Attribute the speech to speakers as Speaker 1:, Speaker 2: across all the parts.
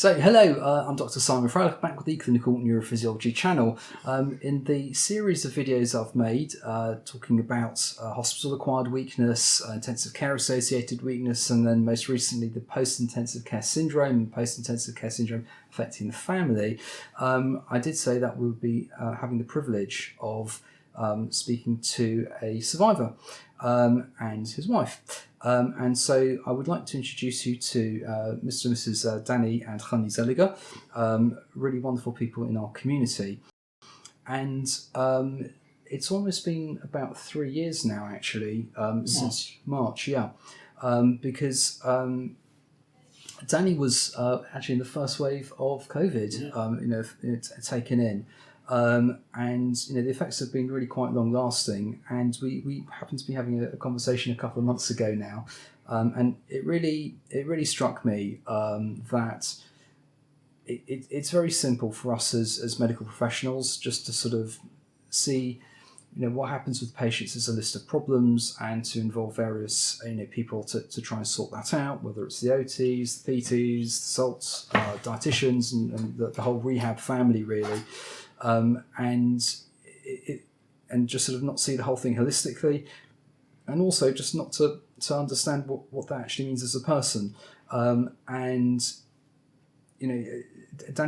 Speaker 1: So, hello, I'm Dr. Simon Froelich, back with the Clinical Neurophysiology channel. In the series of videos I've made talking about hospital-acquired weakness, intensive care-associated weakness, and then most recently the post-intensive care syndrome and post-intensive care syndrome affecting the family, I did say that we'll be having the privilege of speaking to a survivor and his wife. And so I would like to introduce you to Mr. and Mrs. Danny and Khani Zeliger, really wonderful people in our community. And it's almost been about 3 years now, actually, since March, because Danny was actually in the first wave of COVID, taken in. And the effects have been really quite long lasting, and we happened to be having a conversation a couple of months ago now, and it really struck me that it's very simple for us as medical professionals just to sort of see what happens with patients as a list of problems, and to involve various people to try and sort that out, whether it's the OTs, the PTs, the SALTs, dietitians, and the whole rehab family really. And just sort of not see the whole thing holistically, and also just not to understand what that actually means as a person. Danny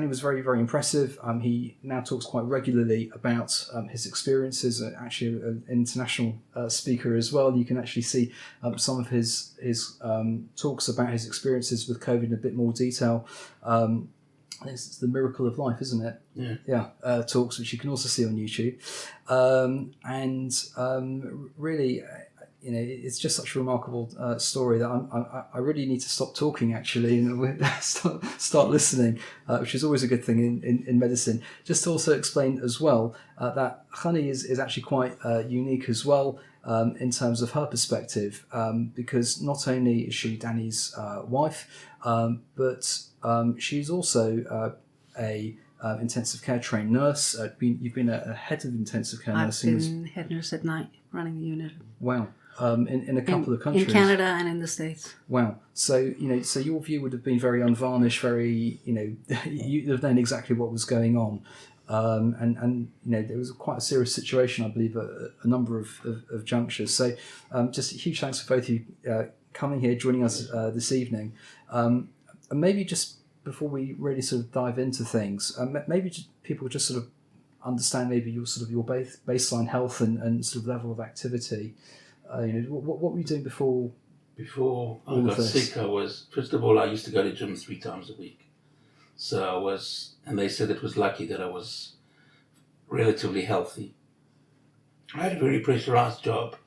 Speaker 1: was very, very impressive. He now talks quite regularly about his experiences. Actually, an international speaker as well. You can actually see some of his talks about his experiences with COVID in a bit more detail. I think it's the miracle of life, isn't it? Yeah. Talks, which you can also see on YouTube. Really, it's just such a remarkable story that I really need to stop talking, actually, and start listening, which is always a good thing in medicine. Just to also explain as well that Khani is actually quite unique as well in terms of her perspective, because not only is she Danny's wife, but she's also a intensive care trained nurse. You've been a head of intensive care nursing.
Speaker 2: I've been head nurse at night, running the unit.
Speaker 1: Wow. In a couple of countries.
Speaker 2: In Canada and in the States.
Speaker 1: Wow. So, so your view would have been very unvarnished, very, you'd have known exactly what was going on. And there was quite a serious situation, I believe, at a number of junctures. So just a huge thanks for both of you coming here, joining us this evening. And maybe just before we really sort of dive into things, maybe people just sort of understand maybe your baseline health and sort of level of activity. What were you doing before?
Speaker 3: Before I got sick, I was, first of all, I used to go to the gym 3 times a week. So and they said it was lucky that I was relatively healthy. I had a very pressurized job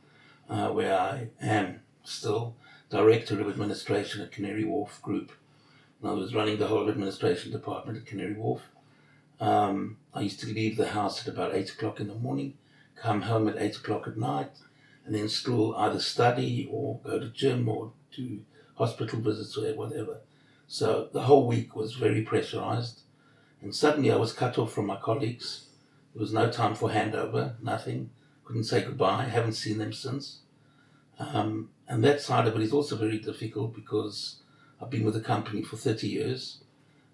Speaker 3: where I am still Director of Administration at Canary Wharf Group. And I was running the whole administration department at Canary Wharf. I used to leave the house at about 8 o'clock in the morning, come home at 8 o'clock at night, and then still either study or go to gym or do hospital visits or whatever. So the whole week was very pressurized. And suddenly I was cut off from my colleagues. There was no time for handover, nothing. Couldn't say goodbye, haven't seen them since. And that side of it is also very difficult because I've been with the company for 30 years.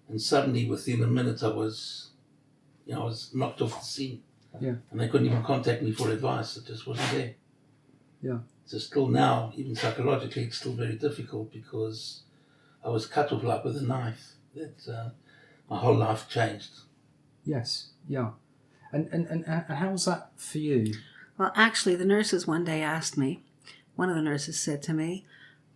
Speaker 3: And suddenly within a minute I was knocked off the scene.
Speaker 1: Yeah.
Speaker 3: And they couldn't even contact me for advice. It just wasn't there.
Speaker 1: Yeah.
Speaker 3: So still now, even psychologically, it's still very difficult because I was cut off like with a knife. That my whole life changed.
Speaker 1: Yes. Yeah. And how was that for you?
Speaker 2: Well, actually, the nurses one day asked me, one of the nurses said to me,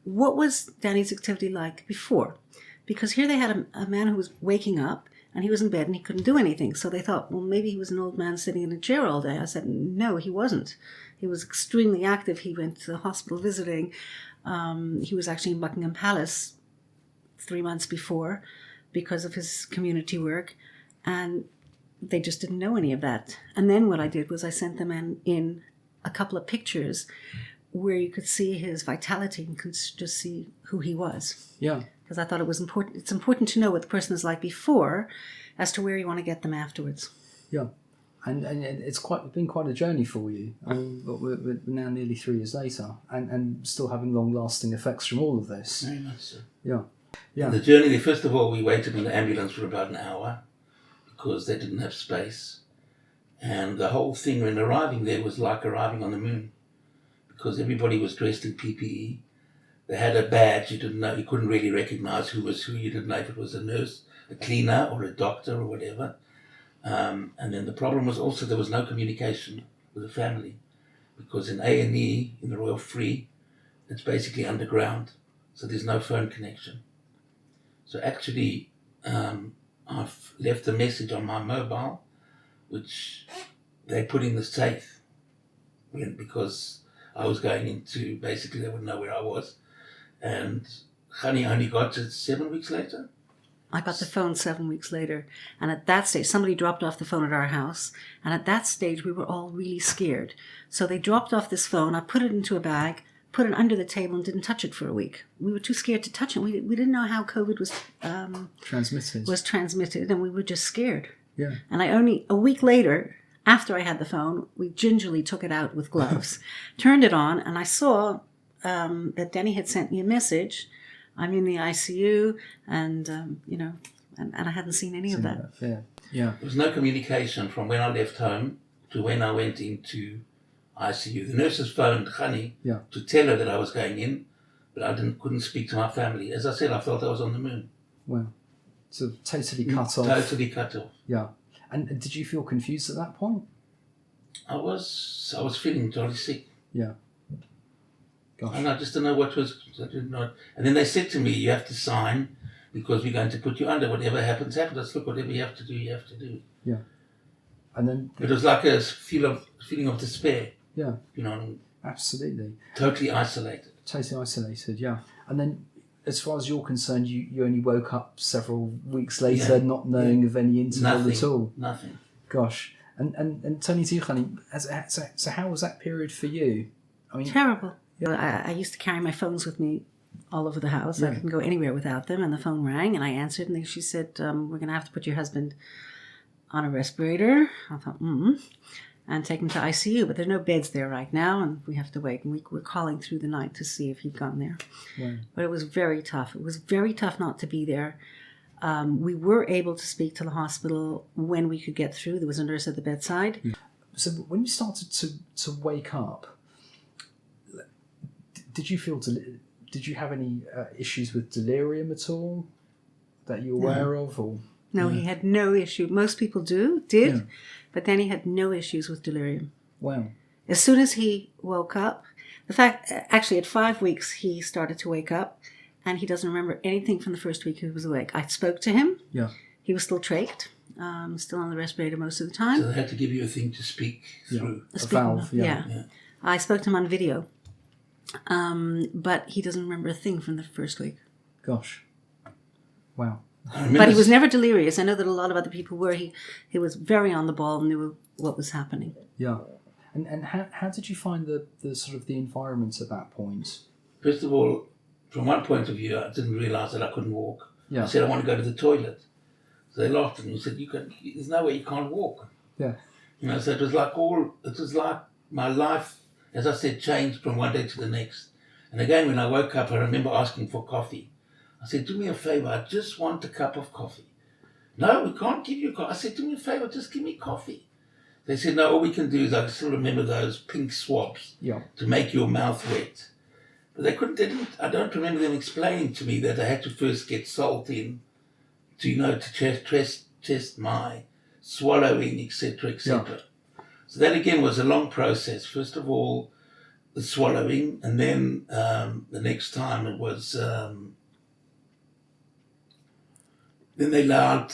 Speaker 2: what was Danny's activity like before? Because here they had a man who was waking up and he was in bed and he couldn't do anything. So they thought, well, maybe he was an old man sitting in a chair all day. I said, no, he wasn't. He was extremely active. He went to the hospital visiting. He was actually in Buckingham Palace 3 months before because of his community work. And they just didn't know any of that. And then what I did was I sent them in a couple of pictures where you could see his vitality and could just see who he was.
Speaker 1: Yeah.
Speaker 2: Because I thought it was important. It's important to know what the person is like before as to where you want to get them afterwards.
Speaker 1: Yeah. And it's been quite a journey for you. But we're now nearly 3 years later and still having long-lasting effects from all of this.
Speaker 3: Very much so.
Speaker 1: Yeah. Yeah.
Speaker 3: The journey there, first of all, we waited in the ambulance for about an hour because they didn't have space. And the whole thing when arriving there was like arriving on the moon because everybody was dressed in PPE. They had a badge. You didn't know, you couldn't really recognize who was who. You didn't know if it was a nurse, a cleaner, or a doctor, or whatever. And then the problem was also there was no communication with the family because in A&E, in the Royal Free, it's basically underground, so there's no phone connection. So actually, I've left a message on my mobile, which they put in the safe because I was going into, basically they wouldn't know where I was. And Khani only got it 7 weeks later.
Speaker 2: I got the phone 7 weeks later. And at that stage, somebody dropped off the phone at our house. And at that stage, we were all really scared. So they dropped off this phone. I put it into a bag, put it under the table and didn't touch it for a week. We were too scared to touch it. We didn't know how COVID was transmitted, and we were just scared.
Speaker 1: Yeah.
Speaker 2: And I only, a week later, after I had the phone, we gingerly took it out with gloves, turned it on, and I saw that Danny had sent me a message. I'm in the ICU, and, and I hadn't seen any of that.
Speaker 1: Yeah.
Speaker 3: There was no communication from when I left home to when I went into ICU. The nurses phoned Khani to tell her that I was going in, but I couldn't speak to my family. As I said, I felt I was on the moon.
Speaker 1: Wow. So totally cut off.
Speaker 3: Totally cut off.
Speaker 1: Yeah. And did you feel confused at that point?
Speaker 3: I was feeling jolly sick.
Speaker 1: Yeah. Gosh.
Speaker 3: And I just didn't know what was. I didn't know. And then they said to me, "You have to sign because we're going to put you under. Whatever happens, happens. Let's look, whatever you have to do, you have to do."
Speaker 1: Yeah. And then
Speaker 3: it was like a feeling of despair.
Speaker 1: Yeah.
Speaker 3: You know.
Speaker 1: Absolutely.
Speaker 3: Totally isolated.
Speaker 1: Totally isolated. Yeah. And then, as far as you're concerned, you only woke up several weeks later, not knowing of any interval at all.
Speaker 3: Nothing.
Speaker 1: Gosh. And Tony Tikhani, so how was that period for you? I mean,
Speaker 2: terrible. Yeah. I used to carry my phones with me all over the house. I couldn't go anywhere without them. And the phone rang, and I answered, and she said, "We're going to have to put your husband on a respirator." I thought, and take him to ICU, but there's no beds there right now, and we have to wait. And we were calling through the night to see if he'd gone there.
Speaker 1: Yeah.
Speaker 2: But it was very tough. It was very tough not to be there. We were able to speak to the hospital when we could get through. There was a nurse at the bedside.
Speaker 1: So when you started to wake up, did you have any issues with delirium at all that you're aware of? Or
Speaker 2: no, he had no issue. Most people did, but then he had no issues with delirium.
Speaker 1: Wow.
Speaker 2: As soon as he woke up, actually at 5 weeks, he started to wake up, and he doesn't remember anything from the first week he was awake. I spoke to him.
Speaker 1: Yeah.
Speaker 2: He was still trached, still on the respirator most of the time.
Speaker 3: So they had to give you a thing to speak through.
Speaker 1: A valve,
Speaker 2: yeah. I spoke to him on video, but he doesn't remember a thing from the first week.
Speaker 1: Gosh. Wow.
Speaker 2: But he was never delirious. I know that a lot of other people were. He was very on the ball and knew what was happening.
Speaker 1: Yeah. And how did you find the sort of the environment at that point?
Speaker 3: First of all, from one point of view, I didn't realise that I couldn't walk.
Speaker 1: Yeah.
Speaker 3: I said, I want to go to the toilet. So they laughed at me and said, there's no way you can't walk.
Speaker 1: Yeah.
Speaker 3: So it was like my life, as I said, changed from one day to the next. And again, when I woke up, I remember asking for coffee. I said, do me a favour, I just want a cup of coffee. No, we can't give you coffee. I said, do me a favour, just give me coffee. They said, no, all we can do is, I can still remember those pink swabs to make your mouth wet. But I don't remember them explaining to me that I had to first get salt in to test my swallowing, etc., etc.
Speaker 1: Yeah.
Speaker 3: So that again was a long process. First of all, the swallowing, and then the next time it was... Then they allowed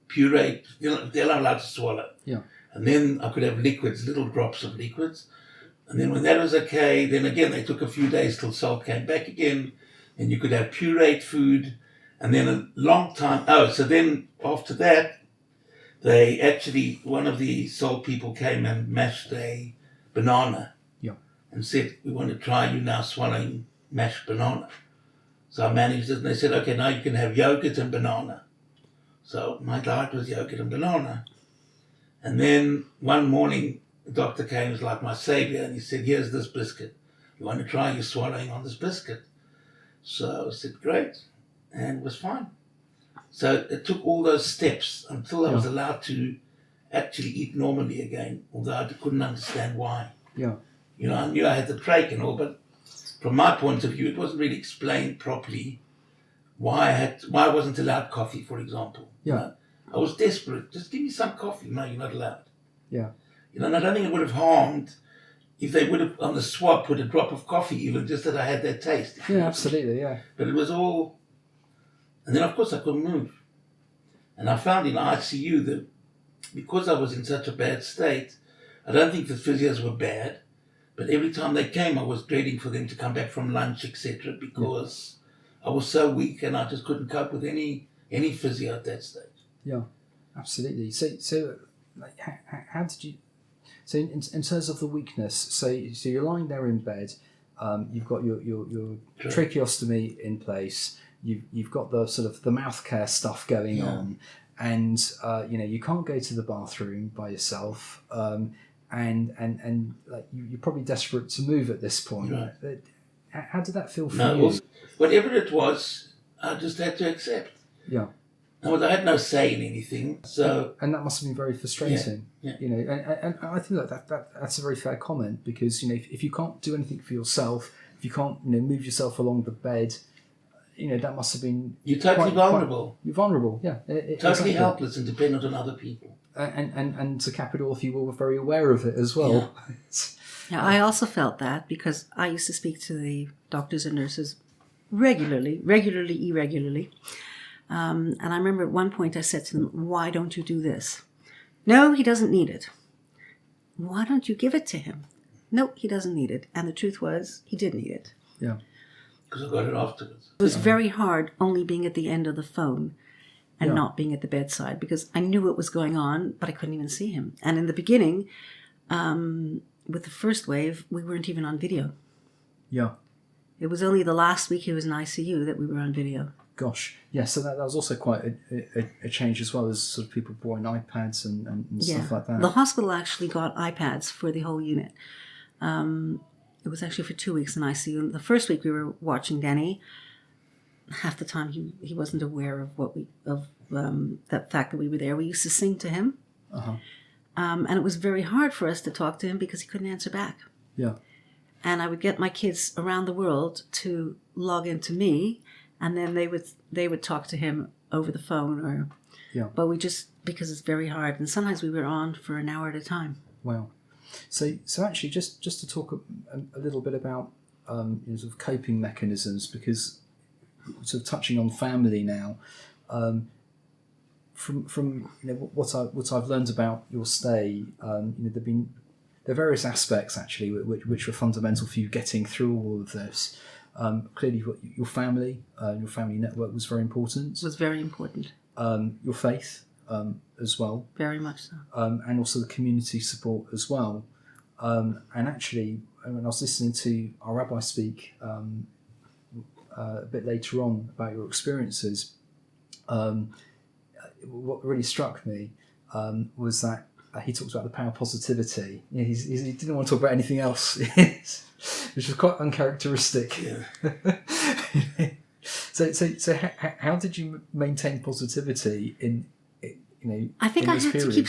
Speaker 3: puree. They're not allowed to swallow.
Speaker 1: Yeah.
Speaker 3: And then I could have liquids, little drops of liquids. And then when that was okay, then again they took a few days till salt came back again. And you could have pureed food. And then a long time. So then after that, they actually, one of the salt people came and mashed a banana.
Speaker 1: Yeah.
Speaker 3: And said, we want to try you now swallowing mashed banana. So I managed it, and they said, okay, now you can have yogurt and banana. So my diet was yogurt and banana. And then one morning, the doctor came, was like my savior, and he said, here's this biscuit. You want to try you swallowing on this biscuit? So I said, great, and it was fine. So it took all those steps until I was allowed to actually eat normally again, although I couldn't understand why.
Speaker 1: Yeah.
Speaker 3: You know, I knew I had the trach and all, but from my point of view, it wasn't really explained properly why I wasn't allowed coffee, for example.
Speaker 1: Yeah.
Speaker 3: You know, I was desperate. Just give me some coffee. No, you're not allowed.
Speaker 1: Yeah.
Speaker 3: You know, and I don't think it would have harmed if they would have on the swab put a drop of coffee, even just that I had that taste.
Speaker 1: Yeah, absolutely, yeah.
Speaker 3: But it was all, and then of course I couldn't move. And I found in ICU that because I was in such a bad state, I don't think the physios were bad, but every time they came, I was dreading for them to come back from lunch, etc., because I was so weak and I just couldn't cope with any physio at that stage.
Speaker 1: Yeah, absolutely. So like, how did you? So in terms of the weakness, so you're lying there in bed, you've got your tracheostomy in place, you've got the sort of the mouth care stuff going on, and you can't go to the bathroom by yourself, and like you're probably desperate to move at this point. Right. How did that feel for you?
Speaker 3: Well, whatever it was, I just had to accept.
Speaker 1: Yeah.
Speaker 3: No, I had no say in anything, so
Speaker 1: and that must have been very frustrating.
Speaker 3: Yeah.
Speaker 1: You know, and I think that's a very fair comment, because if you can't do anything for yourself, if you can't move yourself along the bed, that must have been
Speaker 3: you're totally vulnerable.
Speaker 1: You're vulnerable, yeah.
Speaker 3: Totally
Speaker 1: exactly.
Speaker 3: helpless and dependent on other people.
Speaker 1: And to cap it off, you were very aware of it as well.
Speaker 2: Yeah, I also felt that, because I used to speak to the doctors and nurses irregularly. And I remember at one point I said to them, why don't you do this? No, he doesn't need it. Why don't you give it to him? No, he doesn't need it. And the truth was, he did need it.
Speaker 1: Yeah.
Speaker 3: Because I got it afterwards.
Speaker 2: It was very hard only being at the end of the phone and not being at the bedside, because I knew what was going on, but I couldn't even see him. And in the beginning, with the first wave, we weren't even on video.
Speaker 1: Yeah.
Speaker 2: It was only the last week he was in ICU that we were on video.
Speaker 1: Gosh, yeah. So that was also quite a change as well, as sort of people brought in iPads and stuff like that.
Speaker 2: The hospital actually got iPads for the whole unit. It was actually for 2 weeks in ICU. The first week we were watching Danny. Half the time he wasn't aware of that fact that we were there. We used to sing to him, and it was very hard for us to talk to him because he couldn't answer back.
Speaker 1: Yeah. And
Speaker 2: I would get my kids around the world to log into me, and then they would talk to him over the phone, but we just, because it's very hard, and sometimes we were on for an hour at a time.
Speaker 1: Wow. So actually, just to talk a little bit about sort of coping mechanisms, because sort of touching on family now, from what I've learned about your stay, there are various aspects actually which were fundamental for you getting through all of this. Clearly, your family network was very important.
Speaker 2: It was very important.
Speaker 1: Your faith as well.
Speaker 2: Very much so.
Speaker 1: And also the community support as well. And actually, when I was listening to our rabbi speak a bit later on about your experiences, what really struck me was that he talks about the power of positivity. He didn't want to talk about anything else, which was quite uncharacteristic.
Speaker 3: Yeah.
Speaker 1: So how did you maintain positivity in
Speaker 2: I think
Speaker 1: in
Speaker 2: I
Speaker 1: this
Speaker 2: had
Speaker 1: period?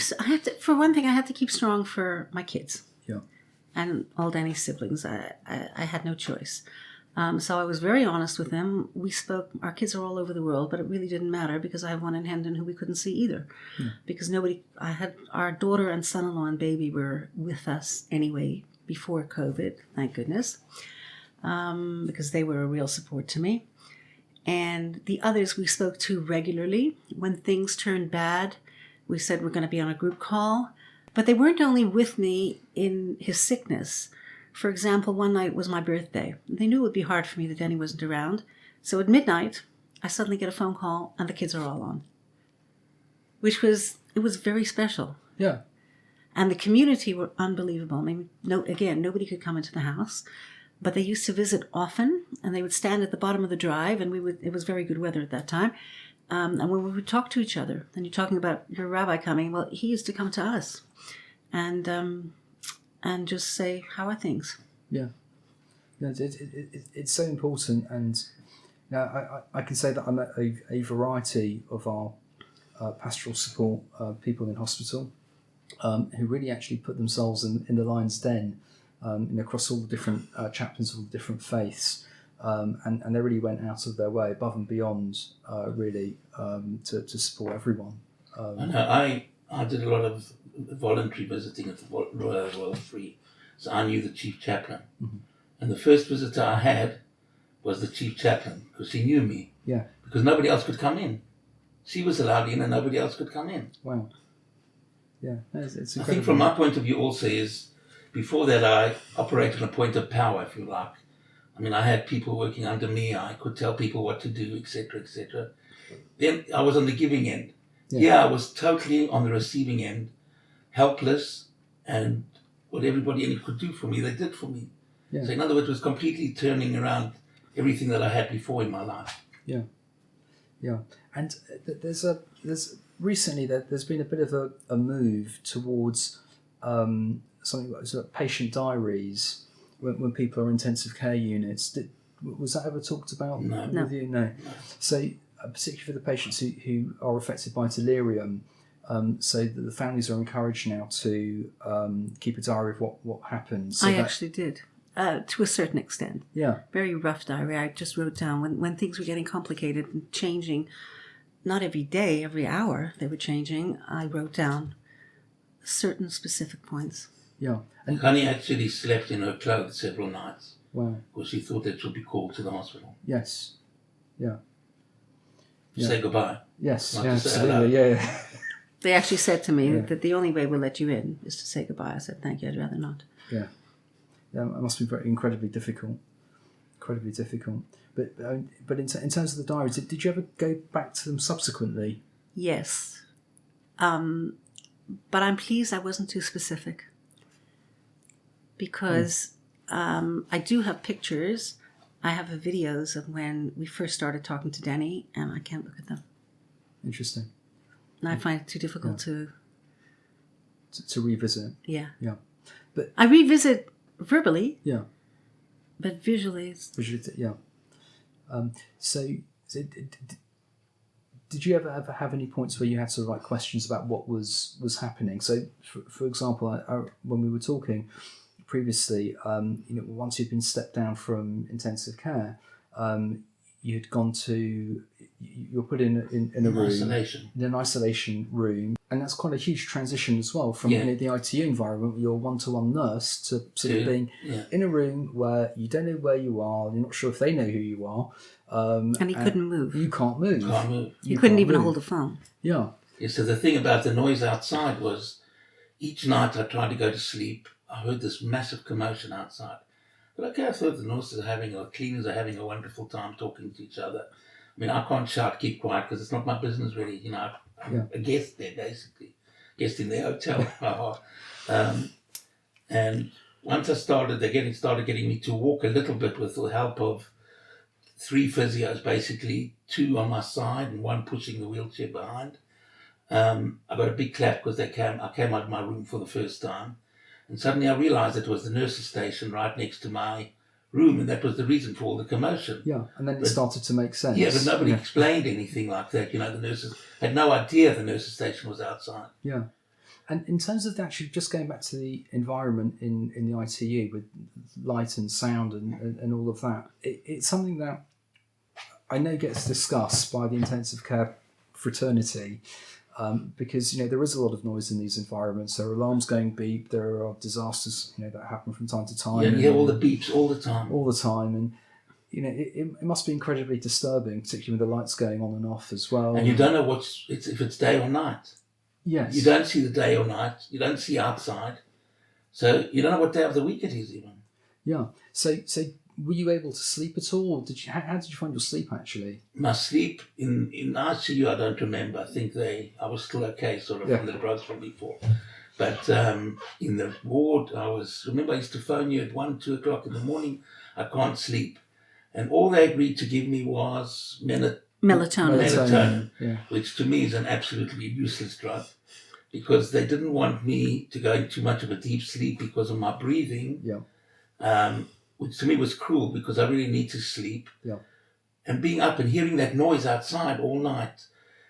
Speaker 2: for one thing, I had to keep strong for my kids.
Speaker 1: Yeah.
Speaker 2: And all Danny's siblings. I had no choice. So I was very honest with them. We spoke, our kids are all over the world, but it really didn't matter because I have one in Hendon who we couldn't see either. Yeah. Because I had our daughter and son-in-law and baby were with us anyway before COVID, thank goodness, because they were a real support to me. And the others we spoke to regularly. When things turned bad, we said we're going to be on a group call. But they weren't only with me in his sickness. For example, one night was my birthday. They knew it would be hard for me that Danny wasn't around. So at midnight, I suddenly get a phone call and the kids are all on. It was very special.
Speaker 1: Yeah.
Speaker 2: And the community were unbelievable. I mean, nobody could come into the house. But they used to visit often, and they would stand at the bottom of the drive, and it was very good weather at that time. And when we would talk to each other, and you're talking about your rabbi coming, well, he used to come to us and just say, how are things?
Speaker 1: Yeah. It's so important. And Now, I can say that I met a variety of our pastoral support people in hospital who really actually put themselves in the lion's den, across all the different chaplains, all the different faiths, and they really went out of their way, above and beyond, really, to support everyone.
Speaker 3: I did a lot of voluntary visiting at the Royal Free, so I knew the chief chaplain.
Speaker 1: Mm-hmm.
Speaker 3: And the first visitor I had was the chief chaplain, because she knew me.
Speaker 1: Yeah.
Speaker 3: Because nobody else could come in. She was allowed in and nobody else could come in.
Speaker 1: Wow. Yeah, it's incredible.
Speaker 3: I think from my point of view also is, before that I operated on a point of power, if you like. I mean, I had people working under me, I could tell people what to do, etc., etc. Then I was on the giving end. Yeah, I was totally on the receiving end, helpless, and what everybody in it could do for me, they did for me. Yeah. So in other words, it was completely turning around everything that I had before in my life.
Speaker 1: Yeah, yeah. And there's recently there's been a bit of a move towards something like patient diaries when people are in intensive care units. Was that ever talked about with you? No. So particularly for the patients who are affected by delirium, so that the families are encouraged now to keep a diary of what happened. So
Speaker 2: I actually did. To a certain extent.
Speaker 1: Yeah.
Speaker 2: Very rough diary. I just wrote down when things were getting complicated and changing, not every day, every hour they were changing, I wrote down certain specific points.
Speaker 1: Yeah.
Speaker 3: And Honey actually slept in her clothes several nights.
Speaker 1: Wow.
Speaker 3: Because she thought that she'd be called to the hospital.
Speaker 1: Yes. Yeah.
Speaker 3: To say goodbye.
Speaker 1: Yes. Yeah, absolutely. Yeah.
Speaker 2: They actually said to me that the only way we'll let you in is to say goodbye. I said, thank you, I'd rather not.
Speaker 1: Yeah. Yeah, it must be incredibly difficult. Incredibly difficult. But in terms of the diaries, did you ever go back to them subsequently?
Speaker 2: Yes. But I'm pleased I wasn't too specific. Because I do have pictures. I have videos of when we first started talking to Denny, and I can't look at them.
Speaker 1: Interesting.
Speaker 2: And I find it too difficult to
Speaker 1: revisit.
Speaker 2: Yeah.
Speaker 1: Yeah. But
Speaker 2: I revisit verbally.
Speaker 1: Yeah.
Speaker 2: But visually,
Speaker 1: yeah. So did you ever have any points where you had sort of like questions about what was happening? So, for example, when we were talking previously, once you'd been stepped down from intensive care, you were put in a room, in an isolation room, and that's quite a huge transition as well from the ITU environment, your one-to-one nurse, to sort of being in a room where you don't know where you are, you're not sure if they know who you are,
Speaker 2: and he couldn't move.
Speaker 1: You can't move.
Speaker 2: You couldn't even hold a phone.
Speaker 1: Yeah.
Speaker 3: So the thing about the noise outside was, each night I tried to go to sleep, I heard this massive commotion outside. But okay, I thought the nurses or cleaners are having a wonderful time talking to each other. I mean, I can't shout, keep quiet, because it's not my business really. I'm a guest there, basically. Guest in their hotel. And once I started, they started getting me to walk a little bit with the help of 3 physios, basically, 2 on my side and 1 pushing the wheelchair behind. I got a big clap because I came out of my room for the first time. And suddenly I realised it was the nurses' station right next to my room, and that was the reason for all the commotion.
Speaker 1: Yeah, and then it started to make sense.
Speaker 3: Yeah, but nobody explained anything like that. The nurses had no idea the nurses' station was outside.
Speaker 1: Yeah. And in terms of actually just going back to the environment in the ITU with light and sound and all of that, it's something that I know gets discussed by the intensive care fraternity. Because there is a lot of noise in these environments. There are alarms going beep. There are disasters that happen from time to time.
Speaker 3: Yeah, you hear all the beeps all the time.
Speaker 1: All the time, and it must be incredibly disturbing, particularly with the lights going on and off as well.
Speaker 3: And you don't know if it's day or night.
Speaker 1: Yes. You
Speaker 3: don't see the day or night. You don't see outside, so you don't know what day of the week it is even.
Speaker 1: Yeah. So were you able to sleep at all? Or how did you find your sleep actually?
Speaker 3: My sleep in ICU, I don't remember. I think I was still okay, sort of from the drugs from before. But in the ward, I used to phone you at 1, 2 o'clock in the morning. I can't sleep, and all they agreed to give me was melatonin, which to me is an absolutely useless drug, because they didn't want me to go into too much of a deep sleep because of my breathing. Yeah. Which to me was cruel, because I really need to sleep.
Speaker 1: Yeah.
Speaker 3: and being up and hearing that noise outside all night.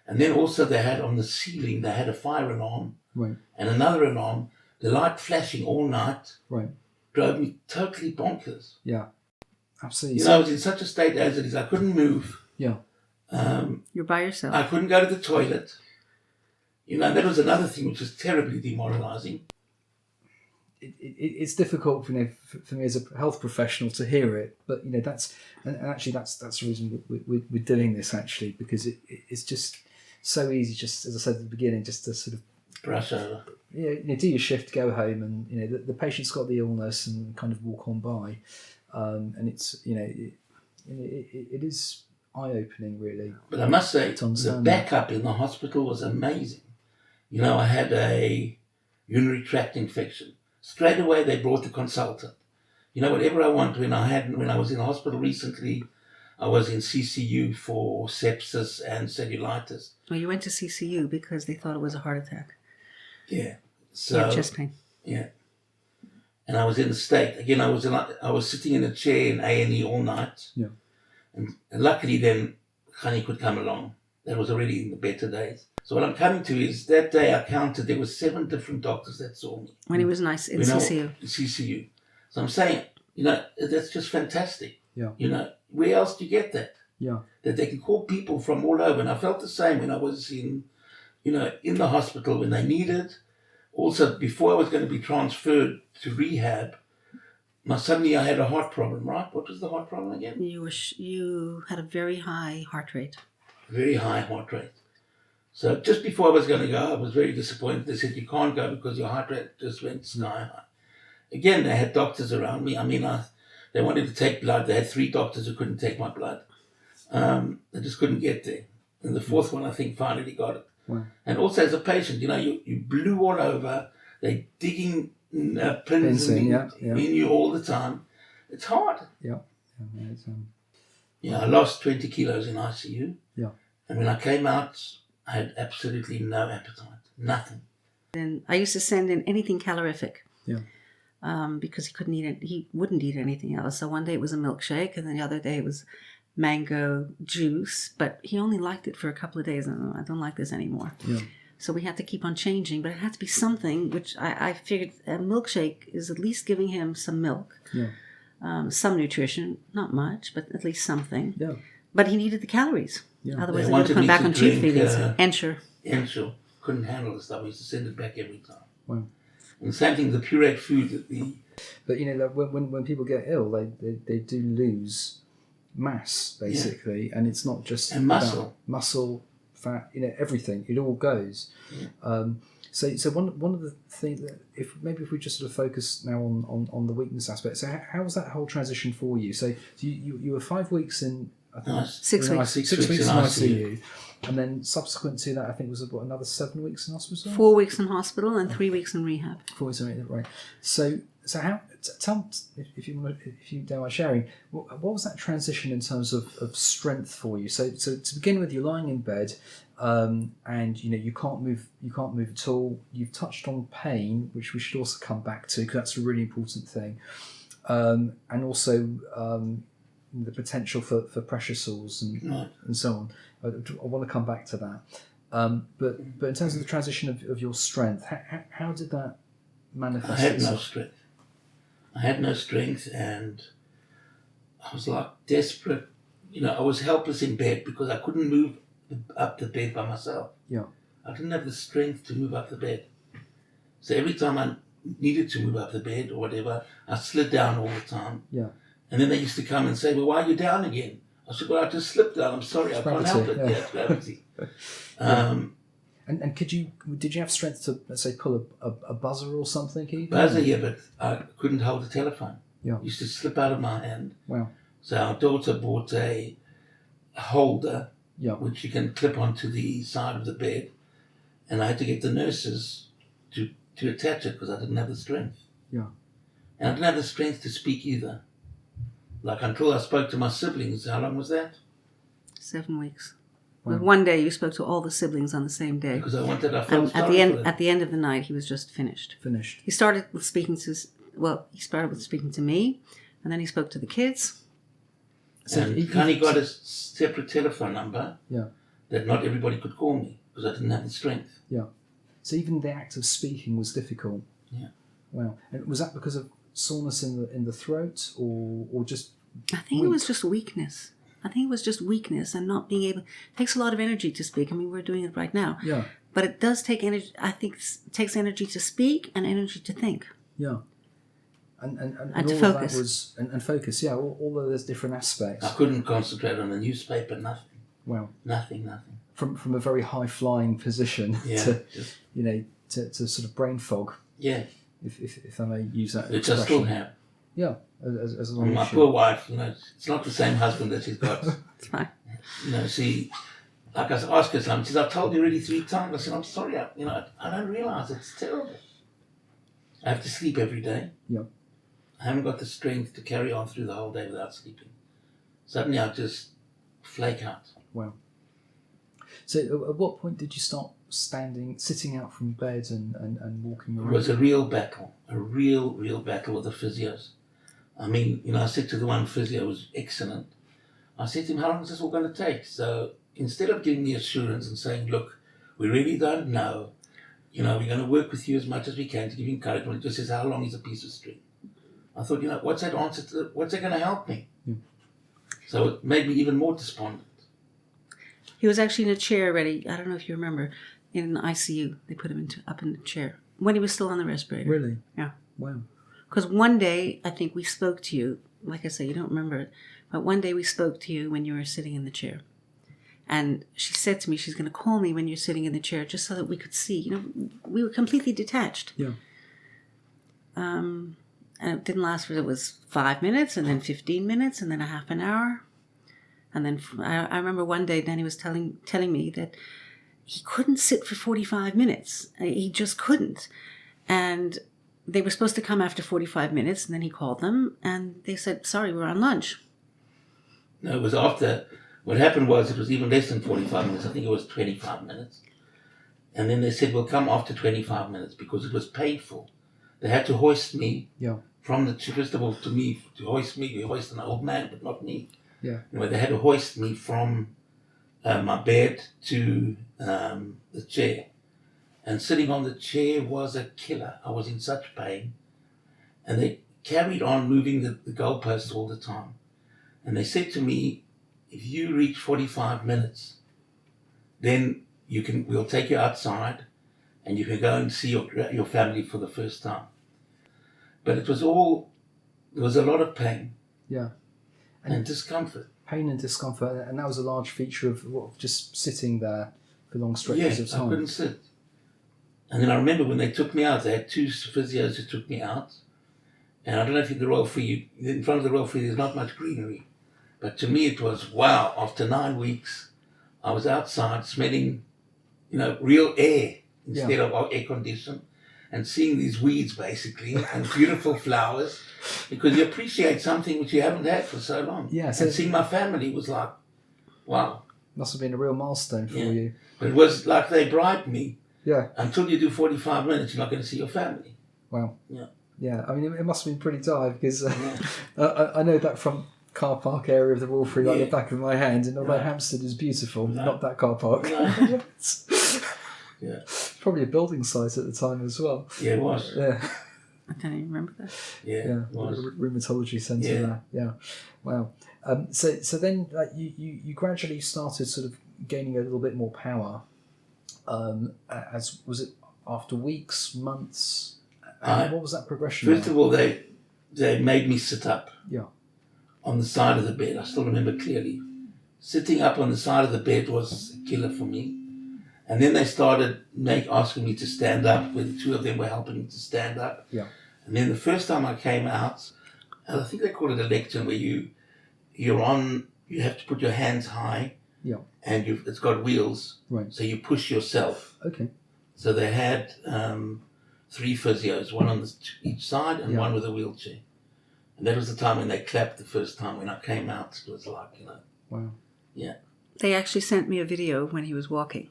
Speaker 3: And then also they had on the ceiling, they had a fire alarm
Speaker 1: Right.
Speaker 3: and another alarm. The light flashing all night
Speaker 1: Right.
Speaker 3: drove me totally bonkers.
Speaker 1: Yeah. Absolutely.
Speaker 3: I was in such a state as it is. I couldn't move.
Speaker 1: Yeah.
Speaker 2: You're by yourself.
Speaker 3: I couldn't go to the toilet. That was another thing which was terribly demoralising.
Speaker 1: It's difficult, for me as a health professional to hear it, but that's the reason we're doing this actually, because it's just so easy, just as I said at the beginning, just to sort of
Speaker 3: brush over.
Speaker 1: Do your shift, go home, and the patient's got the illness and kind of walk on by, and it's it is eye-opening really.
Speaker 3: But I must say, the backup in the hospital was amazing. I had a urinary tract infection. Straight away, they brought the consultant. Whatever I want. When I was in the hospital recently, I was in CCU for sepsis and cellulitis.
Speaker 2: Well, you went to CCU because they thought it was a heart attack.
Speaker 3: Yeah.
Speaker 2: You had chest pain.
Speaker 3: Yeah. And I was in the state again. I was sitting in a chair in A&E all night.
Speaker 1: Yeah.
Speaker 3: And luckily, then Khani could come along. That was already in the better days. So what I'm coming to is that day I counted there were 7 different doctors that saw me.
Speaker 2: When he was nice in CCU.
Speaker 3: CCU. So I'm saying, that's just fantastic.
Speaker 1: Yeah.
Speaker 3: Where else do you get that?
Speaker 1: Yeah.
Speaker 3: That they can call people from all over. And I felt the same when I was in the hospital when they needed. Also, before I was going to be transferred to rehab, suddenly I had a heart problem, right? What was the heart problem again?
Speaker 2: You had a very high heart rate.
Speaker 3: Very high heart rate. So just before I was going to go, I was very disappointed. They said, you can't go because your heart rate just went sky high. Again, they had doctors around me. They wanted to take blood. They had 3 doctors who couldn't take my blood. They just couldn't get there. And the 4th one, I think, finally got it.
Speaker 1: Wow.
Speaker 3: And also as a patient, you blew all over. They're digging pins in you all the time. It's hard.
Speaker 1: Yeah.
Speaker 3: I lost 20 kilos in ICU.
Speaker 1: Yeah.
Speaker 3: And when I came out, I had absolutely no appetite. Nothing.
Speaker 2: And I used to send in anything calorific.
Speaker 1: Yeah.
Speaker 2: Because he couldn't eat it. He wouldn't eat anything else. So one day it was a milkshake, and then the other day it was mango juice. But he only liked it for a couple of days, and I don't like this anymore.
Speaker 1: Yeah.
Speaker 2: So we had to keep on changing, but it had to be something which I figured a milkshake is at least giving him some milk, some nutrition, not much, but at least something.
Speaker 1: Yeah.
Speaker 2: But he needed the calories.
Speaker 1: Yeah.
Speaker 2: Otherwise, they would have come back on tube feedings. Ensure.
Speaker 3: Couldn't handle the stuff. I used to send it back every time.
Speaker 1: Wow.
Speaker 3: And the same thing, the pureed food.
Speaker 1: But when people get ill, they do lose mass basically, and it's not just
Speaker 3: and
Speaker 1: muscle, fat, everything. It all goes.
Speaker 3: Yeah.
Speaker 1: So one of the things that if we just sort of focus now on the weakness aspect. So how was that whole transition for you? So you were 5 weeks in. I think
Speaker 2: 6 weeks.
Speaker 1: 6 weeks in ICU. And then subsequent to that, I think was another 7 weeks in hospital?
Speaker 2: 4 weeks in hospital and 3 weeks in rehab.
Speaker 1: 4 weeks in rehab, right. So how, tell, if you don't mind sharing, what was that transition in terms of strength for you? So to begin with, you're lying in bed, and you can't move at all. You've touched on pain, which we should also come back to, because that's a really important thing. And also the potential for pressure sores and so on. I want to come back to that. But in terms of the transition of your strength, how did that manifest itself?
Speaker 3: I had no strength, and I was like desperate. I was helpless in bed because I couldn't move up the bed by myself.
Speaker 1: Yeah.
Speaker 3: I didn't have the strength to move up the bed. So every time I needed to move up the bed or whatever, I slid down all the time.
Speaker 1: Yeah.
Speaker 3: And then they used to come and say, well, why are you down again? I said, well, I just slipped down. I'm sorry, I can't help it. Yeah, it's gravity.
Speaker 1: And did you have strength to, let's say, pull a buzzer or something? Even?
Speaker 3: Buzzer, yeah, but I couldn't hold the telephone.
Speaker 1: Yeah.
Speaker 3: It used to slip out of my hand.
Speaker 1: Wow.
Speaker 3: So our daughter bought a holder, which you can clip onto the side of the bed. And I had to get the nurses to attach it because I didn't have the strength.
Speaker 1: Yeah.
Speaker 3: And I didn't have the strength to speak either. Like until I spoke to my siblings. How long was that?
Speaker 2: 7 weeks.
Speaker 1: Wow.
Speaker 2: But one day you spoke to all the siblings on the same day.
Speaker 3: Because I felt
Speaker 2: and
Speaker 3: sorry for them.
Speaker 2: at the end of the night, he was just finished. He started with speaking to me, and then he spoke to the kids.
Speaker 1: So
Speaker 3: and Connie got a separate telephone number that not everybody could call me because I didn't have the strength.
Speaker 1: Yeah. So even the act of speaking was difficult.
Speaker 3: Yeah.
Speaker 1: Wow. And was that because of soreness in the throat or just?
Speaker 2: I think it was just weakness. I think it was just weakness and not being able. It takes a lot of energy to speak. I mean, we're doing it right now.
Speaker 1: Yeah.
Speaker 2: But it does take energy. I think it takes energy to speak and energy to think.
Speaker 1: Yeah. And
Speaker 2: to
Speaker 1: all
Speaker 2: focus.
Speaker 1: Of that was and focus. Yeah. All of those different aspects.
Speaker 3: I couldn't concentrate on the newspaper. Nothing.
Speaker 1: Wow.
Speaker 3: Nothing.
Speaker 1: From a very high flying position to to sort of brain fog.
Speaker 3: Yeah.
Speaker 1: If I may use that
Speaker 3: Which
Speaker 1: expression.
Speaker 3: I still have.
Speaker 1: Yeah. As long
Speaker 3: And my
Speaker 1: as
Speaker 3: poor wife, it's not the same husband that she's got.
Speaker 2: It's fine.
Speaker 3: She, like I asked her something, she says, I've told you already 3 times. I said, I'm sorry, I don't realise it's terrible. I have to sleep every day.
Speaker 1: Yeah.
Speaker 3: I haven't got the strength to carry on through the whole day without sleeping. Suddenly I just flake out.
Speaker 1: Wow. So at what point did you start sitting out from bed and walking around?
Speaker 3: It was a real battle with the physios. I mean, I said to the one physio who was excellent, I said to him, how long is this all going to take? So instead of giving me assurance and saying, look, we really don't know, we're going to work with you as much as we can to give you encouragement, it just says, how long is a piece of string? I thought, what's that answer to what's that going to help me? Yeah. So it made me even more despondent.
Speaker 2: He was actually in a chair already. I don't know if you remember, in an ICU. They put him up in the chair when he was still on the respirator.
Speaker 1: Really?
Speaker 2: Yeah.
Speaker 1: Wow.
Speaker 2: Because one day, I think we spoke to you. Like I say, you don't remember it. But one day we spoke to you when you were sitting in the chair. And she said to me, she's going to call me when you're sitting in the chair just so that we could see. We were completely detached.
Speaker 1: Yeah.
Speaker 2: And it didn't last for, it was 5 minutes and then 15 minutes and then a half an hour. And then I remember one day Danny was telling me that he couldn't sit for 45 minutes. He just couldn't. And they were supposed to come after 45 minutes, and then he called them, and they said, sorry, we're on lunch.
Speaker 3: No, it was after. What happened was it was even less than 45 minutes. I think it was 25 minutes. And then they said, we'll come after 25 minutes because it was painful. They had to hoist me from the, first of all, to hoist an old man, but not me.
Speaker 1: Yeah.
Speaker 3: Anyway, they had to hoist me from my bed to the chair. And sitting on the chair was a killer. I was in such pain. And they carried on moving the goalposts all the time. And they said to me, if you reach 45 minutes, then we'll take you outside and you can go and see your family for the first time. But there was a lot of pain.
Speaker 1: Yeah.
Speaker 3: And discomfort.
Speaker 1: Pain and discomfort. And that was a large feature of just sitting there for long stretches of time.
Speaker 3: I couldn't sit. And then I remember when they took me out, they had 2 physios who took me out. And I don't know if in the Royal Free, in front of the Royal Free, there's not much greenery. But to me, it was, wow, after 9 weeks, I was outside smelling, real air instead of air conditioned. And seeing these weeds, basically, and beautiful flowers. Because you appreciate something which you haven't had for so long.
Speaker 1: Yeah,
Speaker 3: and seeing my family was like, wow.
Speaker 1: Must have been a real milestone for you.
Speaker 3: But it was like they bribed me.
Speaker 1: Yeah.
Speaker 3: Until you do 45 minutes, you're not going to see your family.
Speaker 1: Wow.
Speaker 3: Yeah.
Speaker 1: Yeah. I mean, it must have been pretty dire because I know that from car park area of the Royal Free like the back of my hand, and although Hampstead is beautiful, not that car park.
Speaker 3: No. Yeah.
Speaker 1: Probably a building site at the time as well.
Speaker 3: Yeah, it was.
Speaker 1: Yeah.
Speaker 2: I don't even remember that.
Speaker 3: Yeah. It was.
Speaker 1: Rheumatology centre there. Yeah. Wow. So then you gradually started sort of gaining a little bit more power. As was it after weeks, months? What was that progression?
Speaker 3: First of all, they made me sit up.
Speaker 1: Yeah.
Speaker 3: On the side of the bed. I still remember clearly. Sitting up on the side of the bed was a killer for me. And then they started asking me to stand up, where the 2 of them were helping me to stand up.
Speaker 1: Yeah.
Speaker 3: And then the first time I came out, I think they call it a lecture, where you have to put your hands high.
Speaker 1: Yeah.
Speaker 3: And it's got wheels.
Speaker 1: Right.
Speaker 3: So you push yourself.
Speaker 1: Okay.
Speaker 3: So they had 3 physios, one on each side and one with a wheelchair. And that was the time when they clapped the first time when I came out. It was like,
Speaker 1: Wow.
Speaker 3: Yeah.
Speaker 2: They actually sent me a video when he was walking.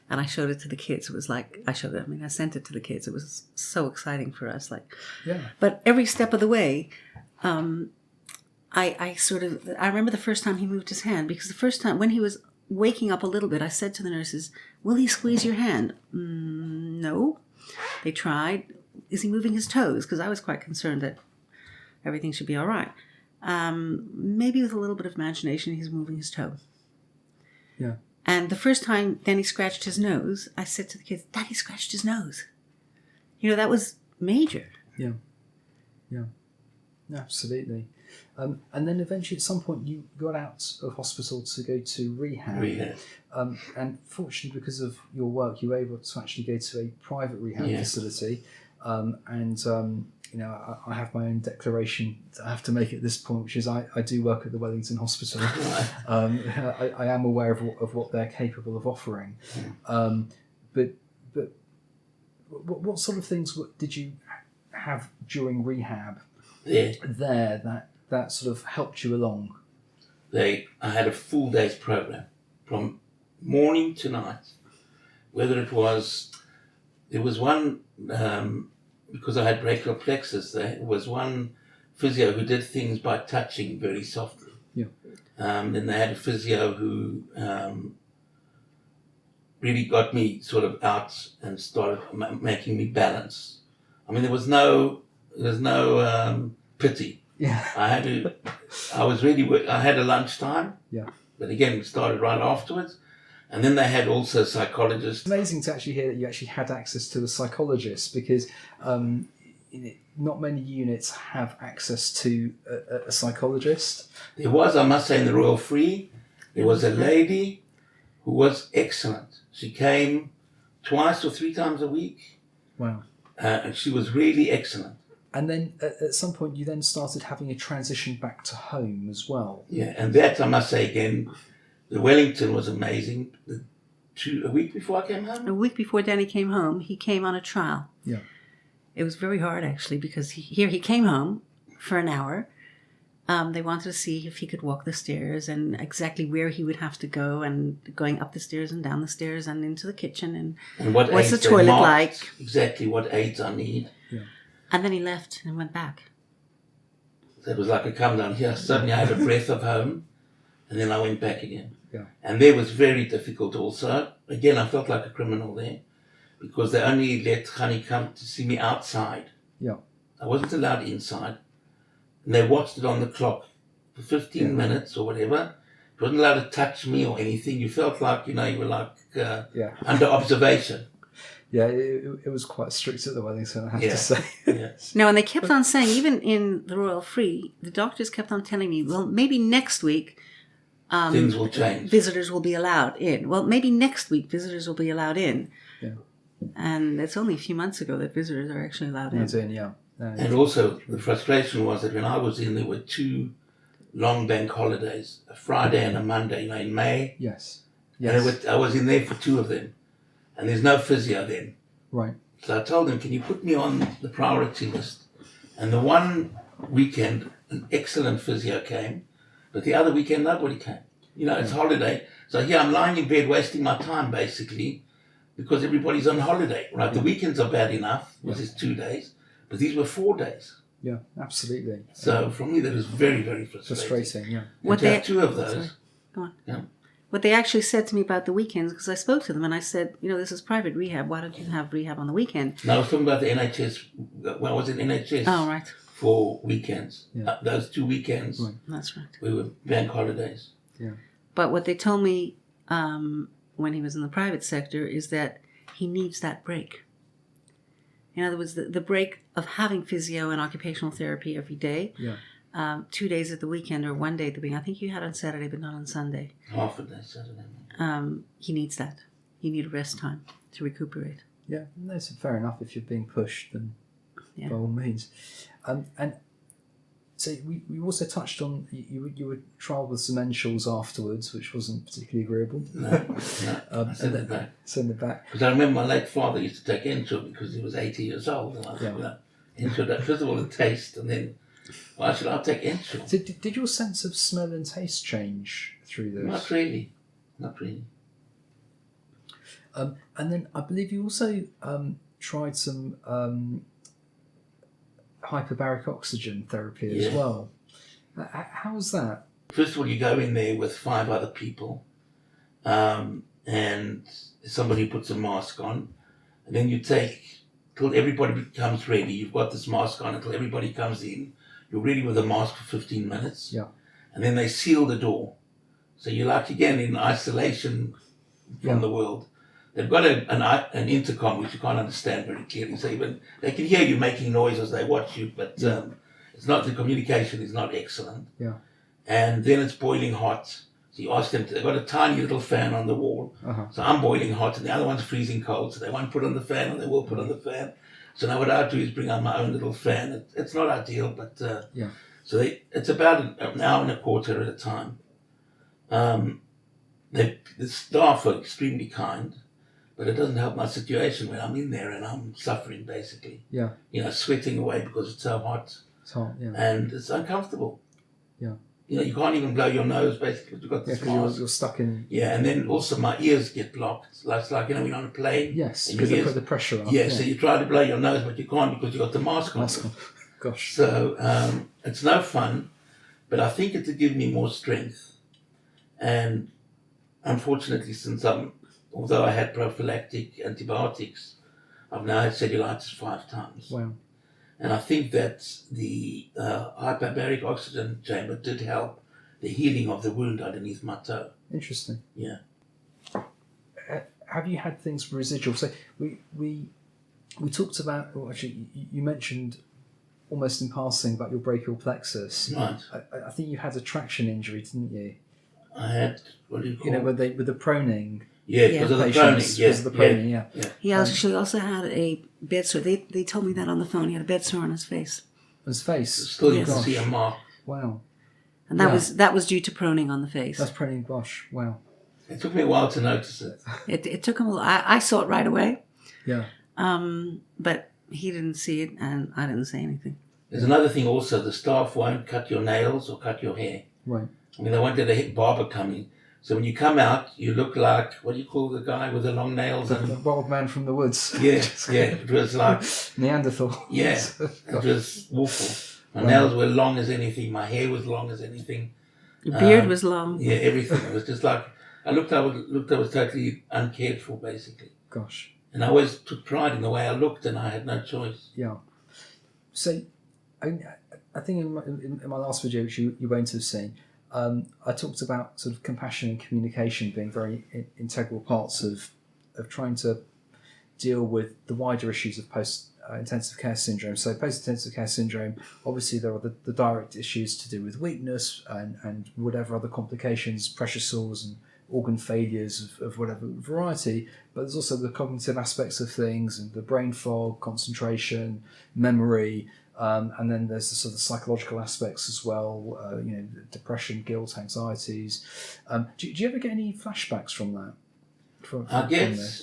Speaker 2: And I showed it to the kids. It was like, I sent it to the kids. It was so exciting for us. But every step of the way, I remember the first time he moved his hand, because the first time when he was waking up a little bit, I said to the nurses, "Will he squeeze your hand?" No. They tried. Is he moving his toes? Because I was quite concerned that everything should be all right. Maybe with a little bit of imagination, he's moving his toe.
Speaker 1: Yeah.
Speaker 2: And the first time Danny scratched his nose, I said to the kids, "Daddy scratched his nose." You know, that was major.
Speaker 1: Yeah. Absolutely. And then eventually at some point you got out of hospital to go to rehab. And fortunately, because of your work, you were able to actually go to a private rehab facility. I have my own declaration that I have to make at this point, which is I do work at the Wellington Hospital. I am aware of what they're capable of offering. But what sort of things did you have during rehab there that sort of helped you along?
Speaker 3: I had a full day's program from morning to night. Whether there was one, because I had brachial plexus, there was one physio who did things by touching very softly.
Speaker 1: Yeah.
Speaker 3: Then they had a physio who really got me sort of out and started making me balance. I mean, there was no pity.
Speaker 1: Yeah.
Speaker 3: I had a lunchtime.
Speaker 1: Yeah.
Speaker 3: But again, we started right afterwards. And then they had also psychologists.
Speaker 1: It's amazing to actually hear that you actually had access to a psychologist, because not many units have access to a psychologist.
Speaker 3: There was, I must say, in the Royal Free, there was a lady who was excellent. She came 2 or 3 times a week.
Speaker 1: Wow.
Speaker 3: And she was really excellent.
Speaker 1: And then at some point you then started having a transition back to home as well.
Speaker 3: Yeah, and that, I must say again, the Wellington was amazing. A week before I came home?
Speaker 2: A week before Danny came home, he came on a trial.
Speaker 1: Yeah.
Speaker 2: It was very hard, actually, because he came home for an hour. They wanted to see if he could walk the stairs and exactly where he would have to go, and going up the stairs and down the stairs and into the kitchen, and what's the toilet like.
Speaker 3: Exactly what aids I need.
Speaker 1: Yeah.
Speaker 2: And then he left and went back.
Speaker 3: That was like a come down here. Suddenly I had a breath of home, and then I went back again.
Speaker 1: Yeah.
Speaker 3: And there was very difficult also. Again, I felt like a criminal there, because they only let Khani come to see me outside.
Speaker 1: Yeah.
Speaker 3: I wasn't allowed inside. And they watched it on the clock for 15 minutes or whatever. It wasn't allowed to touch me or anything. You felt like, you were like under observation.
Speaker 1: Yeah, it was quite strict at the Wellington, I have to say.
Speaker 3: Yeah.
Speaker 2: No, and they kept on saying, even in the Royal Free, the doctors kept on telling me, well, maybe next week
Speaker 3: things will change.
Speaker 2: Visitors will be allowed in. Well, maybe next week visitors will be allowed in.
Speaker 1: Yeah.
Speaker 2: And it's only a few months ago that visitors are actually allowed in.
Speaker 1: Yeah.
Speaker 3: And also, the frustration was that when I was in, there were 2 long bank holidays, a Friday and a Monday, in May.
Speaker 1: Yes.
Speaker 3: And I was in there for 2 of them. And there's no physio then.
Speaker 1: Right.
Speaker 3: So I told them, can you put me on the priority list? And the one weekend, an excellent physio came, but the other weekend, nobody came. It's holiday. So here I'm lying in bed wasting my time, basically, because everybody's on holiday, right? The weekends are bad enough, because it's 2 days, but these were 4 days.
Speaker 1: Yeah, absolutely.
Speaker 3: So for me, that was very, very frustrating.
Speaker 1: Yeah.
Speaker 3: And to have 2 of those.
Speaker 2: Sorry. Go on.
Speaker 3: Yeah.
Speaker 2: What they actually said to me about the weekends, because I spoke to them and I said, this is private rehab. Why don't you have rehab on the weekend?
Speaker 3: No, I was talking about the NHS. When I was in NHS
Speaker 2: right.
Speaker 3: for weekends.
Speaker 1: Yeah.
Speaker 3: Those 2 weekends,
Speaker 2: That's right.
Speaker 3: we were bank holidays.
Speaker 1: Yeah.
Speaker 2: But what they told me when he was in the private sector is that he needs that break. In other words, the break of having physio and occupational therapy every day.
Speaker 1: Yeah.
Speaker 2: 2 days at the weekend or 1 day at the weekend. I think you had on Saturday, but not on Sunday.
Speaker 3: Half a day Saturday.
Speaker 2: He needs that. You need rest time to recuperate.
Speaker 1: Yeah, that's fair enough. If you're being pushed, then by all means. And so we also touched on you were trialed with some Enshal's afterwards, which wasn't particularly agreeable.
Speaker 3: No. I sent it back.
Speaker 1: Send it back.
Speaker 3: Because I remember my late father used to take Enshal because he was 80 years old. And I thought, Enshal, first of all, the taste, and then, why should I take Enshal?
Speaker 1: So did your sense of smell and taste change through those?
Speaker 3: Not really.
Speaker 1: And then I believe you also tried some hyperbaric oxygen therapy as well. How was that?
Speaker 3: First of all, you go in there with 5 other people, and somebody puts a mask on, and then you take till everybody becomes ready. You've got this mask on until everybody comes in. You're ready with a mask for 15 minutes, and then they seal the door. So you're like again in isolation from the world. They've got an intercom which you can't understand very clearly. So even they can hear you making noise as they watch you, but it's not, the communication is not excellent.
Speaker 1: Yeah.
Speaker 3: And then it's boiling hot. So you ask them, they've got a tiny little fan on the wall. So I'm boiling hot and the other one's freezing cold. So they won't put on the fan and they will put on the fan. So now what I do is bring on my own little fan. It's not ideal, but so it's about an hour and a quarter at a time. The staff are extremely kind, but it doesn't help my situation when I'm in there and I'm suffering basically.
Speaker 1: Yeah.
Speaker 3: You know, sweating away because it's so hot.
Speaker 1: It's hot,
Speaker 3: And it's uncomfortable.
Speaker 1: Yeah.
Speaker 3: You know, you can't even blow your nose basically. You've got this mask.
Speaker 1: You're stuck in.
Speaker 3: Yeah, and then also my ears get blocked. It's like, you know, when you're on a plane.
Speaker 1: Yes, because they put the pressure on.
Speaker 3: Yeah, so you try to blow your nose, but you can't because you've got the mask on.
Speaker 1: Gosh.
Speaker 3: So it's no fun, but I think it'll give me more strength. And unfortunately, although I had prophylactic antibiotics, I've now had cellulitis 5 times.
Speaker 1: Wow.
Speaker 3: And I think that the hyperbaric oxygen chamber did help the healing of the wound underneath my toe.
Speaker 1: Interesting.
Speaker 3: Yeah.
Speaker 1: Have you had things residual? So we talked about, well, actually, you mentioned almost in passing about your brachial plexus.
Speaker 3: Right.
Speaker 1: I think you had a traction injury, didn't you?
Speaker 3: I had, what do you call it?
Speaker 1: With the proning.
Speaker 3: Yeah, because of the proning.
Speaker 1: Because of the proning, yeah.
Speaker 2: He actually also had a bed sore. They told me that on the phone. He had a bed sore on his face.
Speaker 1: His face?
Speaker 3: Still you can see a mark.
Speaker 1: Wow.
Speaker 2: And that was due to proning on the face.
Speaker 1: That's proning, gosh, wow.
Speaker 3: It took me a while to notice it.
Speaker 2: It took him a while. I saw it right away.
Speaker 1: Yeah.
Speaker 2: But he didn't see it and I didn't say anything.
Speaker 3: There's another thing also. The staff won't cut your nails or cut your hair.
Speaker 1: Right.
Speaker 3: I mean, they wanted a barber coming. So when you come out, you look like, what do you call the guy with the long nails?
Speaker 1: The wild man from the woods.
Speaker 3: Yeah, it was like...
Speaker 1: Neanderthal.
Speaker 3: Yeah, it was awful. My nails were long as anything. My hair was long as anything.
Speaker 2: Your beard was long.
Speaker 3: Yeah, everything. It was just like, I was totally uncared for, basically.
Speaker 1: Gosh.
Speaker 3: And I always took pride in the way I looked, and I had no choice.
Speaker 1: Yeah. So, I think in my last video, which you won't have seen, I talked about sort of compassion and communication being very integral parts of trying to deal with the wider issues of post-intensive care syndrome. So post-intensive care syndrome, obviously there are the direct issues to do with weakness and whatever other complications, pressure sores and organ failures of whatever variety, but there's also the cognitive aspects of things and the brain fog, concentration, memory, and then there's the sort of psychological aspects as well, depression, guilt, anxieties. Do you ever get any flashbacks from that?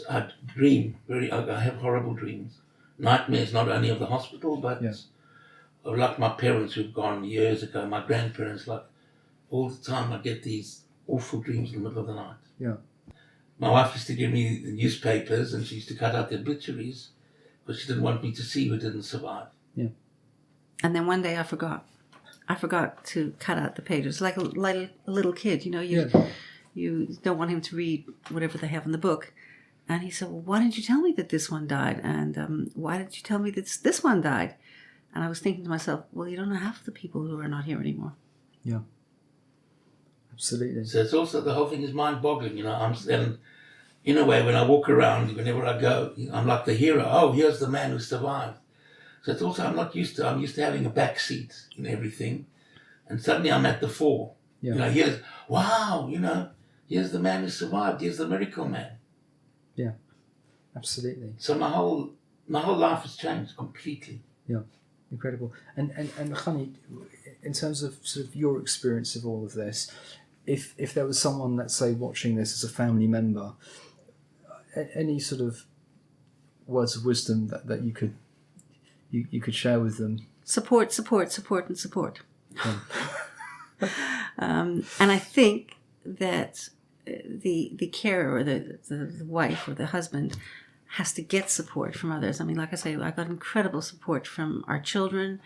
Speaker 3: I dream. I have horrible dreams. Nightmares not only of the hospital, but of like my parents who've gone years ago, my grandparents, like all the time I get these awful dreams in the middle of the night.
Speaker 1: Yeah.
Speaker 3: My wife used to give me the newspapers and she used to cut out the obituaries because she didn't want me to see who didn't survive.
Speaker 1: Yeah.
Speaker 2: And then one day I forgot. I forgot to cut out the pages. Like a little kid, you don't want him to read whatever they have in the book. And he said, well, why didn't you tell me that this one died? And why didn't you tell me that this one died? And I was thinking to myself, well, you don't know half the people who are not here anymore.
Speaker 1: Yeah. Absolutely.
Speaker 3: So it's also, the whole thing is mind-boggling, and in a way, when I walk around, whenever I go, I'm like the hero. Oh, here's the man who survived. So it's also, I'm used to having a back seat in everything. And suddenly I'm at the fore.
Speaker 1: Yeah.
Speaker 3: Here's the man who survived. Here's the miracle man.
Speaker 1: Yeah, absolutely.
Speaker 3: So my whole life has changed completely.
Speaker 1: Yeah, incredible. And Khani, in terms of sort of your experience of all of this, if there was someone, let's say, watching this as a family member, any sort of words of wisdom that you could share with them? Support.
Speaker 2: Yeah. And I think that the carer or the wife or the husband has to get support from others. I mean, like I say, I got incredible support from our children,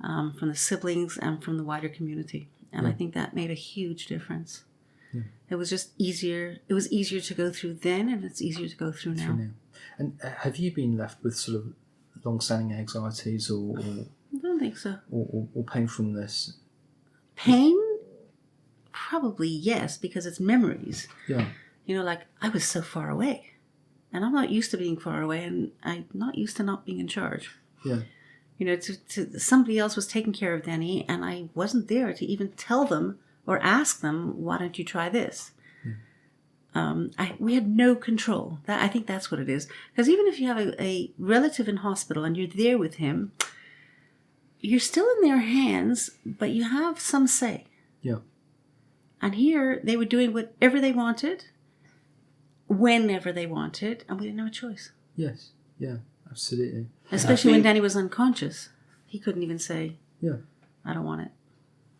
Speaker 2: from the siblings and from the wider community. And I think that made a huge difference.
Speaker 1: Yeah.
Speaker 2: It was just easier. It was easier to go through then, and it's easier to go through now.
Speaker 1: And have you been left with sort of long-standing anxieties or
Speaker 2: I don't think so.
Speaker 1: or pain from this?
Speaker 2: Pain? Probably yes, because it's memories.
Speaker 1: Yeah.
Speaker 2: You know, like I was so far away. And I'm not used to being far away, and I'm not used to not being in charge.
Speaker 1: Yeah.
Speaker 2: You know, somebody else was taking care of Danny, and I wasn't there to even tell them or ask them, why don't you try this? We had no control. I think that's what it is. Because even if you have a relative in hospital and you're there with him, you're still in their hands, but you have some say.
Speaker 1: Yeah.
Speaker 2: And here, they were doing whatever they wanted, whenever they wanted, and we didn't have a choice.
Speaker 1: Yes. Yeah. Absolutely.
Speaker 2: Especially when Danny was unconscious. He couldn't even say,
Speaker 1: yeah,
Speaker 2: I don't want it.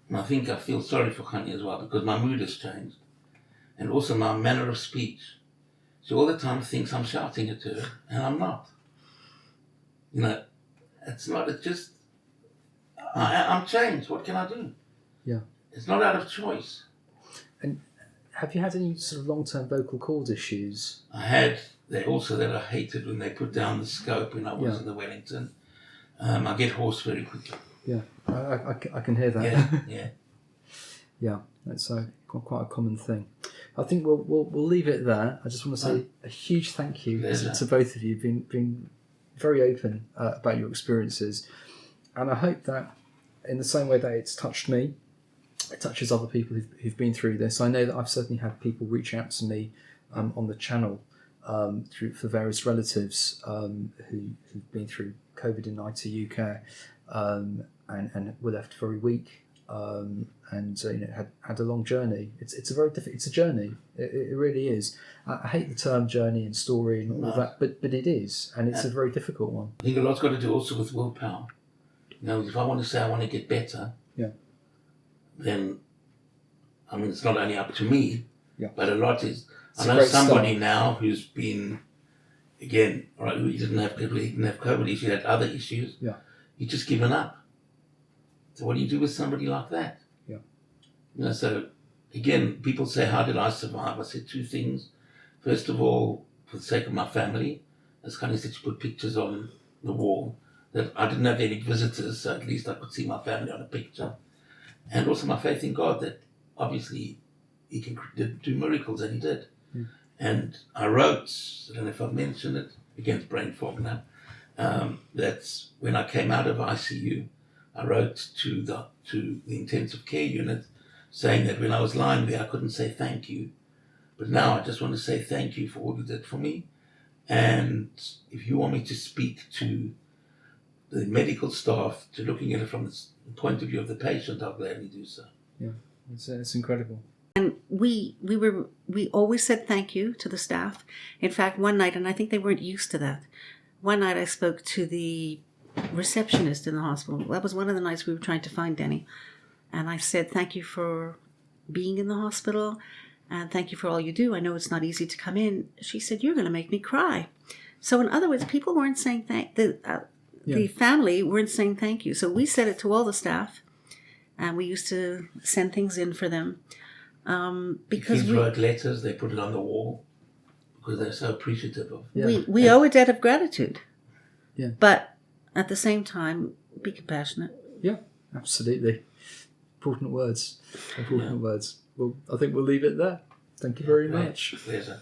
Speaker 3: And I think I feel sorry for Honey as well, because my mood has changed. And also my manner of speech. She all the time thinks I'm shouting at her, and I'm not. You know, it's just, I'm changed. What can I do?
Speaker 1: Yeah.
Speaker 3: It's not out of choice.
Speaker 1: And have you had any sort of long-term vocal cord issues?
Speaker 3: I had. They also that I hated when they put down the scope when I was in the Wellington. I get hoarse very quickly.
Speaker 1: Yeah, I can hear that.
Speaker 3: Yeah.
Speaker 1: Yeah, that's quite a common thing. I think we'll leave it there. I just want to say a huge thank you to both of you. Been very open about your experiences, and I hope that in the same way that it's touched me, it touches other people who've been through this. I know that I've certainly had people reach out to me on the channel for various relatives who've been through COVID in ITU care and were left very weak. Had a long journey. It's a very it's a journey. It really is. I hate the term journey and story and all that, but it is, and it's a very difficult one.
Speaker 3: I think a lot's got to do also with willpower. You know, if I want to say I want to get better, then I mean it's not only up to me, but a lot is. I know somebody now who's been, again, right, he didn't have COVID issues, he had other issues.
Speaker 1: Yeah,
Speaker 3: he's just given up. So what do you do with somebody like that?
Speaker 1: Yeah.
Speaker 3: You know, so again, people say, how did I survive? I said two things. First of all, for the sake of my family, as Connie said, she put pictures on the wall that I didn't have any visitors, so at least I could see my family on a picture. And also my faith in God that obviously he can do miracles, and he did. Mm. And I wrote, I don't know if I've mentioned it, against brain fog now, that's when I came out of ICU, I wrote to the intensive care unit saying that when I was lying there, I couldn't say thank you. But now I just want to say thank you for all you did for me. And if you want me to speak to the medical staff, to looking at it from the point of view of the patient, I'll gladly do so.
Speaker 1: Yeah, it's incredible.
Speaker 2: And we always said thank you to the staff. In fact, one night, and I think they weren't used to that, one night I spoke to the receptionist in the hospital. That was one of the nights we were trying to find Denny. And I said, thank you for being in the hospital, and thank you for all you do. I know it's not easy to come in. She said, you're going to make me cry. So in other words, people weren't saying the family weren't saying thank you. So we said it to all the staff, and we used to send things in for them. Because
Speaker 3: kids wrote letters, they put it on the wall because they're so appreciative of.
Speaker 2: Yeah. We owe a debt of gratitude.
Speaker 1: Yeah.
Speaker 2: But at the same time, be compassionate.
Speaker 1: Yeah, absolutely. Important words. Well, I think we'll leave it there. Thank you very much.
Speaker 3: Pleasure.